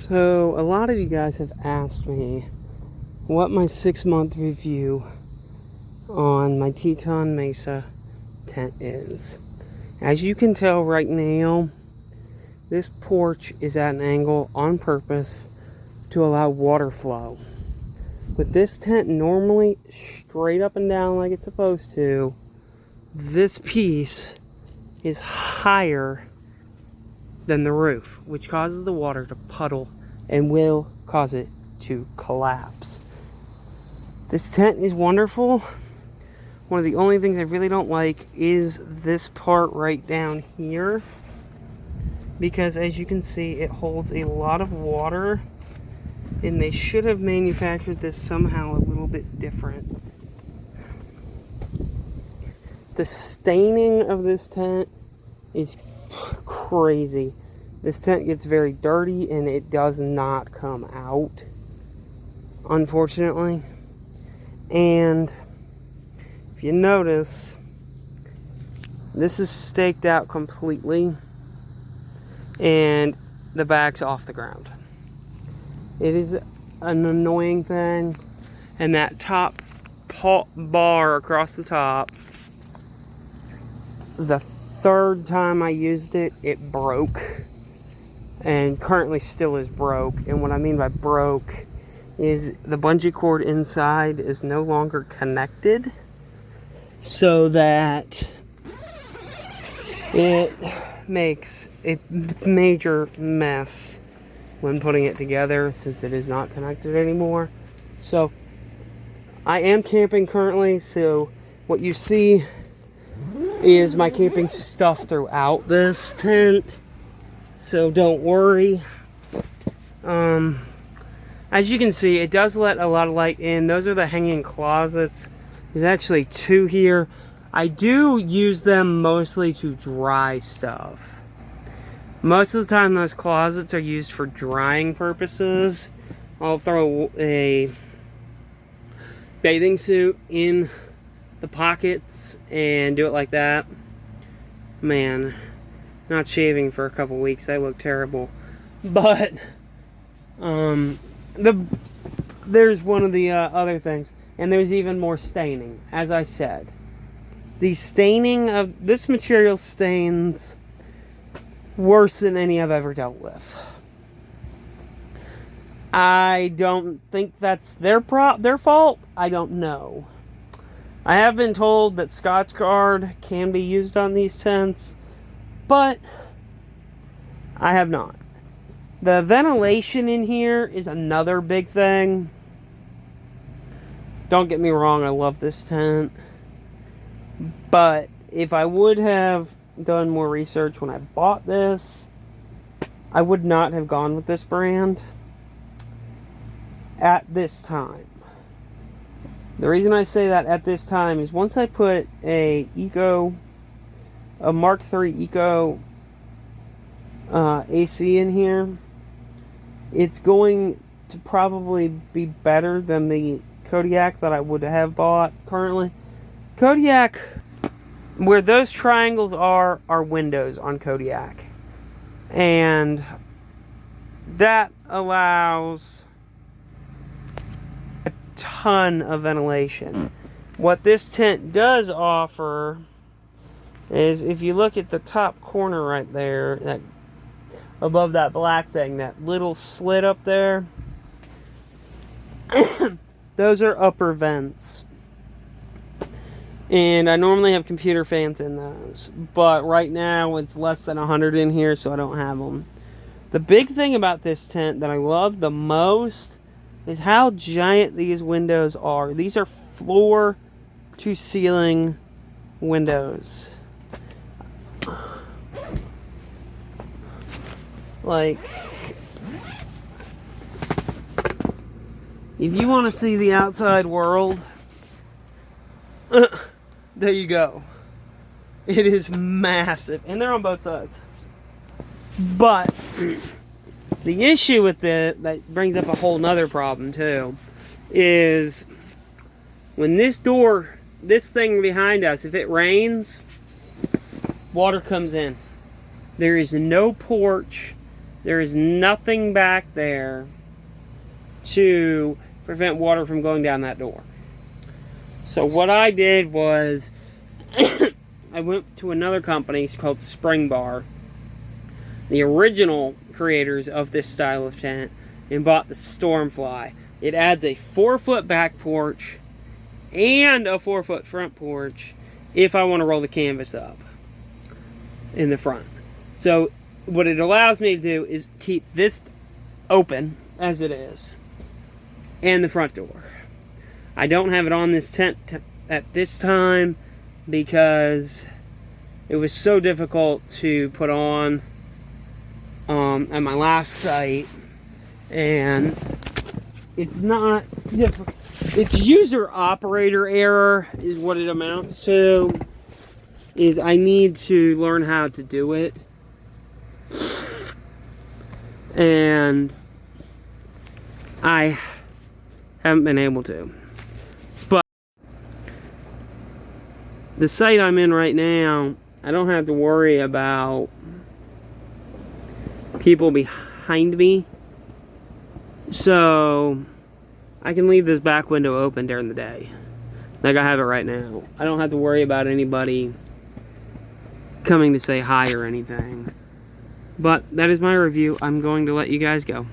So, a lot of you guys have asked me what my 6-month review on my Teton Mesa tent is. As you can tell right now, this porch is at an angle on purpose to allow water flow. With this tent normally straight up and down like it's supposed to, this piece is higher than the roof, which causes the water to puddle and will cause it to collapse. This tent is wonderful. One of the only things I really don't like is this part right down here, because as you can see, it holds a lot of water, and they should have manufactured this somehow a little bit different. The staining of this tent is crazy. This tent gets very dirty and it does not come out, unfortunately. And if you notice, this is staked out completely and the back's off the ground. It is an annoying thing, and that top bar across the top, the third time I used it, it broke, and currently still is broke. And what I mean by broke is the bungee cord inside is no longer connected, so that it makes a major mess when putting it together, since it is not connected anymore. So I am camping currently, so what you see is my camping stuff throughout this tent, so don't worry. As you can see, it does let a lot of light in. Those are the hanging closets. There's actually 2 here. I do use them mostly to dry stuff. Most of the time those closets are used for drying purposes. I'll throw a bathing suit in the pockets and do it like that. Man, not shaving for a couple weeks, I look terrible. But there's one of the other things, and there's even more staining. As I said, the staining of this material stains worse than any I've ever dealt with. I don't think that's their fault. I don't know. I have been told that Scotch Guard can be used on these tents, but I have not. The ventilation in here is another big thing. Don't get me wrong, I love this tent, but if I would have done more research when I bought this, I would not have gone with this brand at this time. The reason I say that at this time is once I put a Mark III Eco AC in here, it's going to probably be better than the Kodiak that I would have bought currently. Kodiak, where those triangles are windows on Kodiak, and that allows a ton of ventilation. What this tent does offer is, if you look at the top corner right there, that above that black thing, that little slit up there, those are upper vents. And I normally have computer fans in those, but right now it's less than 100 in here, so I don't have them. The big thing about this tent that I love the most is how giant these windows are. These are floor to ceiling windows. Like, if you want to see the outside world, there you go. It is massive, and they're on both sides. But the issue with it, that brings up a whole nother problem too, is when this thing behind us, if it rains, water comes in. There is no porch There is nothing back there to prevent water from going down that door. So what I did was I went to another company called Spring Bar, the original creators of this style of tent, and bought the Stormfly. It adds a 4-foot back porch and a 4-foot front porch if I want to roll the canvas up in the front. So what it allows me to do is keep this open as it is and the front door. I don't have it on this tent at this time because it was so difficult to put on at my last site, and it's not difficult. It's user operator error is what it amounts to. Is I need to learn how to do it, and I haven't been able to. But the site I'm in right now, I don't have to worry about people behind me, so I can leave this back window open during the day like I have it right now. I don't have to worry about anybody coming to say hi or anything. But that is my review. I'm going to let you guys go.